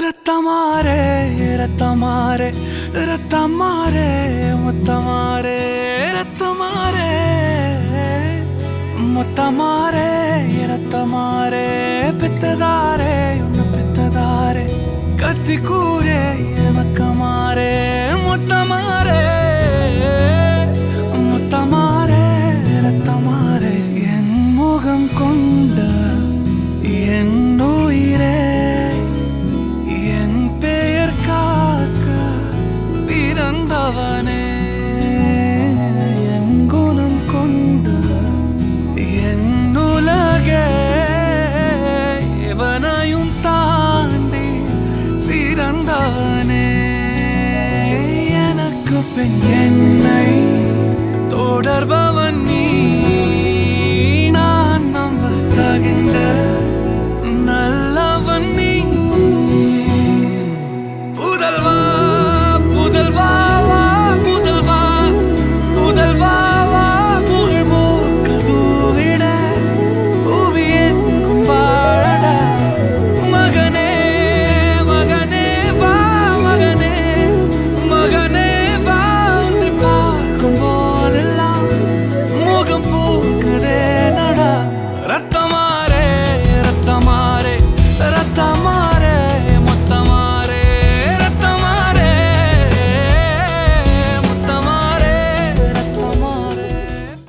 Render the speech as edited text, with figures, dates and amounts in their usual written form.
ரத்தமாரே ரத்தமாரே ரத்தமாரே முத்தமாரே ரத்தமாரே முத்தமாரே ரத்தமாரே பெத்ததாரே உன்னை பெத்ததாரே கத்தி கூரே மக்கமாரே முத்தமாரே முத்தமாரே ரத்தமாரே என் முகம் கொண்ட என் உயிரே பிறந்தவனே என் குணம் கொண்ட என் உலகே எவனையும் தாண்டி சிறந்தவனே எனக்கு பின் என்னை தொடர்பவன் நீ நான் நம்ப தகின்ற